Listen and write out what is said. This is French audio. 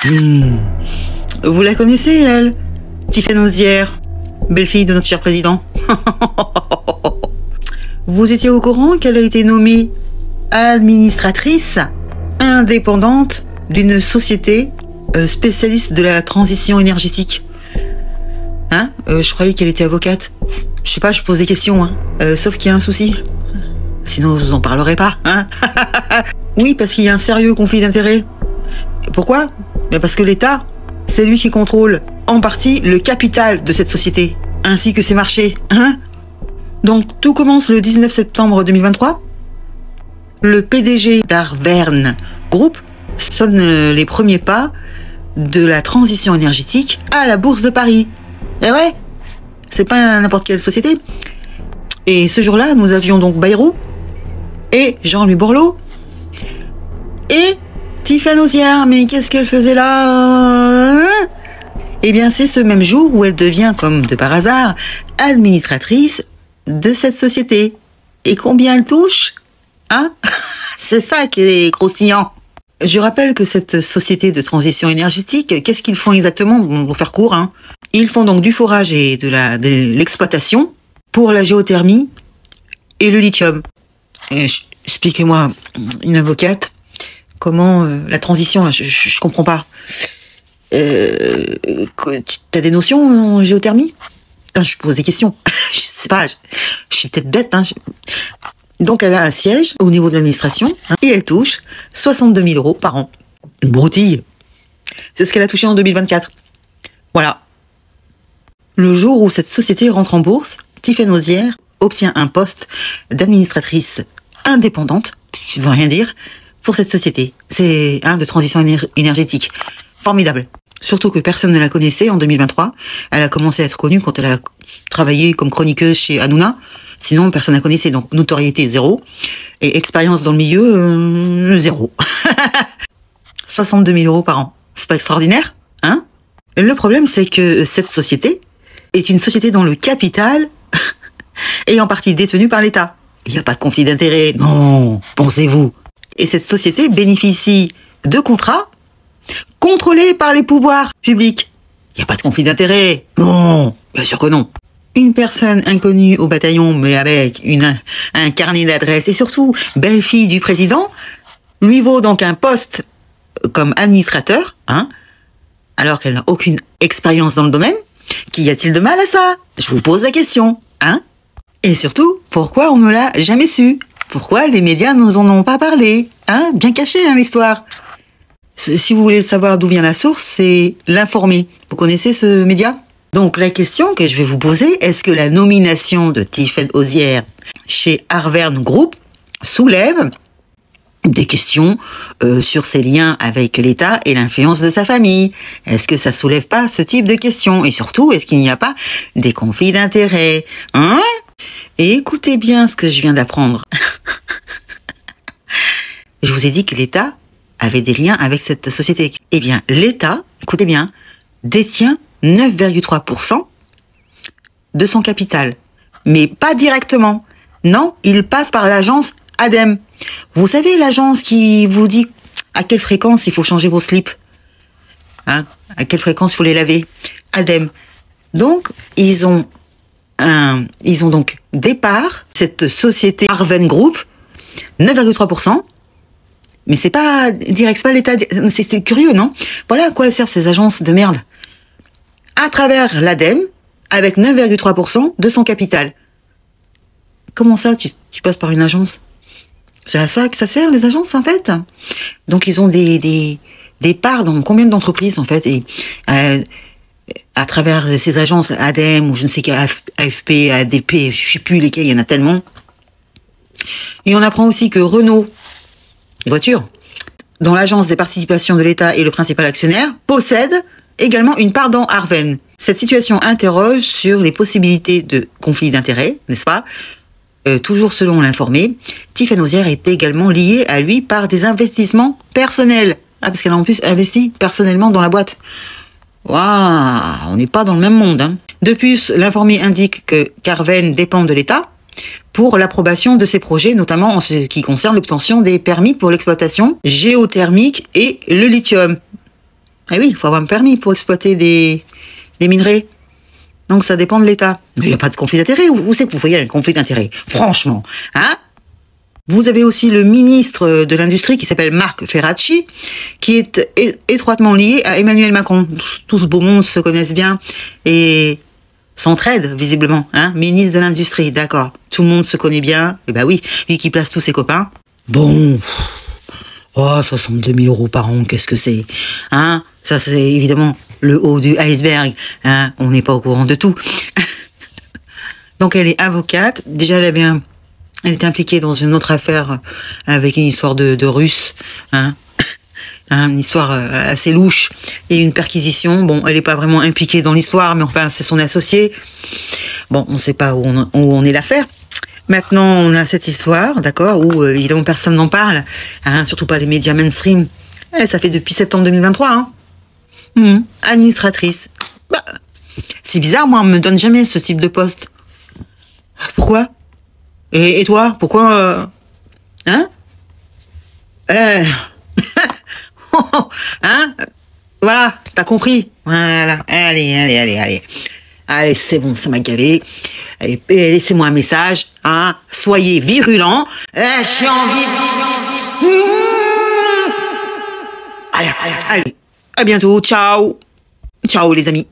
Vous la connaissez, elle? Tiffaine Ozière, belle-fille de notre cher président. Vous étiez au courant qu'elle a été nommée administratrice indépendante d'une société spécialiste de la transition énergétique? Hein? Je croyais qu'elle était avocate. Je sais pas, je pose des questions, hein. Sauf qu'il y a un souci. Sinon, je vous en parlerai pas, hein. Oui, parce qu'il y a un sérieux conflit d'intérêts. Pourquoi? Parce que l'État, c'est lui qui contrôle en partie le capital de cette société, ainsi que ses marchés, hein. Donc, tout commence le 19 septembre 2023. Le PDG d'Arvern Group sonne les premiers pas de la transition énergétique à la Bourse de Paris. Eh ouais, c'est pas n'importe quelle société. Et ce jour-là, nous avions donc Bayrou et Jean-Louis Borloo et Tiffaine Ozière. Mais qu'est-ce qu'elle faisait là? Eh bien, c'est ce même jour où elle devient, comme de par hasard, administratrice de cette société. Et combien elle touche? Hein? C'est ça qui est croustillant. Je rappelle que cette société de transition énergétique, qu'est-ce qu'ils font exactement? Pour faire court, hein. Ils font donc du forage et de l'exploitation pour la géothermie et le lithium. Expliquez-moi, une avocate, comment la transition, là, je comprends pas. T'as des notions en géothermie? Je pose des questions. Je sais pas, je suis peut-être bête, hein. Donc elle a un siège au niveau de l'administration, hein, et elle touche 62 000 € par an. Une broutille. C'est ce qu'elle a touché en 2024. Voilà. Le jour où cette société rentre en bourse, Tiffaine Ozière obtient un poste d'administratrice indépendante, je veux rien dire, pour cette société. C'est de transition énergétique. Formidable. Surtout que personne ne la connaissait en 2023. Elle a commencé à être connue quand elle a travaillé comme chroniqueuse chez Hanouna. Sinon, personne ne la connaissait. Donc, notoriété, 0. Et expérience dans le milieu, 0. 62 000 € par an. C'est pas extraordinaire, hein? Le problème, c'est que cette société est une société dont le capital est en partie détenu par l'État. Il n'y a pas de conflit d'intérêt. Non, pensez-vous. Et cette société bénéficie de contrats contrôlés par les pouvoirs publics. Il n'y a pas de conflit d'intérêt. Non, bien sûr que non. Une personne inconnue au bataillon, mais avec un carnet d'adresses et surtout belle-fille du président, lui vaut donc un poste comme administrateur, hein, alors qu'elle n'a aucune expérience dans le domaine. Qu'y a-t-il de mal à ça? Je vous pose la question, hein? Et surtout, pourquoi on ne l'a jamais su? Pourquoi les médias nous en ont pas parlé? Hein? Bien caché, hein, l'histoire. Si vous voulez savoir d'où vient la source, c'est l'Informé. Vous connaissez ce média? Donc la question que je vais vous poser, est-ce que la nomination de Tiffaine Ozière chez Arvern Group soulève des questions sur ses liens avec l'État et l'influence de sa famille? Est-ce que ça soulève pas ce type de questions? Et surtout, est-ce qu'il n'y a pas des conflits d'intérêts? Hein? Et écoutez bien ce que je viens d'apprendre. Je vous ai dit que l'État avait des liens avec cette société. Eh bien, l'État, écoutez bien, détient 9,3% de son capital. Mais pas directement. Non, il passe par l'agence ADEME. Vous savez, l'agence qui vous dit à quelle fréquence il faut changer vos slips, hein, à quelle fréquence il faut les laver. ADEME. Donc, ils ont donc des parts, cette société Arvern Group, 9,3%. Mais c'est pas direct, c'est pas l'État. C'est curieux, non? Voilà à quoi servent ces agences de merde. À travers l'ADEME, avec 9,3% de son capital. Comment ça, tu passes par une agence? C'est à ça que ça sert, les agences, en fait. Donc, ils ont des parts dans combien d'entreprises, en fait, et à travers ces agences, ADEME, ou je ne sais quelle, AFP, ADP, je sais plus lesquelles, il y en a tellement. Et on apprend aussi que Renault, les voitures, dont l'agence des participations de l'État est le principal actionnaire, possède également une part dans Arvern. Cette situation interroge sur les possibilités de conflit d'intérêts, n'est-ce pas? Toujours selon l'Informé, Tiffaine Ozière est également liée à lui par des investissements personnels. Ah, parce qu'elle a en plus investi personnellement dans la boîte. Waouh, on n'est pas dans le même monde, hein. De plus, l'Informé indique que qu'Arvern dépend de l'État pour l'approbation de ses projets, notamment en ce qui concerne l'obtention des permis pour l'exploitation géothermique et le lithium. Eh oui, il faut avoir un permis pour exploiter des minerais. Donc ça dépend de l'État. Mais il n'y a pas de conflit d'intérêt. Où c'est que vous voyez un conflit d'intérêt? Franchement, hein? Vous avez aussi le ministre de l'Industrie qui s'appelle Marc Ferracci, qui est étroitement lié à Emmanuel Macron. Tout ce beau monde se connaissent bien et s'entraide visiblement. Hein? Ministre de l'Industrie, d'accord. Tout le monde se connaît bien. Eh ben oui, lui qui place tous ses copains. Bon, oh, 62 000 euros par an, qu'est-ce que c'est? Hein? Ça, c'est évidemment le haut du iceberg. Hein? On n'est pas au courant de tout. Donc elle est avocate. Déjà, elle était impliquée dans une autre affaire avec une histoire de Russes, hein, une histoire assez louche et une perquisition. Bon, elle n'est pas vraiment impliquée dans l'histoire, mais enfin, c'est son associé. Bon, on ne sait pas où on est l'affaire. Maintenant, on a cette histoire, d'accord, où évidemment personne n'en parle, hein, surtout pas les médias mainstream. Ça fait depuis septembre 2023. Hein. Administratrice. Bah, c'est bizarre, moi, on me donne jamais ce type de poste. Pourquoi? Et toi, pourquoi hein? Hein? Voilà, t'as compris. Voilà. Allez. Allez, c'est bon, ça m'a gavé. Allez, laissez-moi un message. Hein? Soyez virulents. J'ai envie de... Allez. À bientôt. Ciao. Ciao, les amis.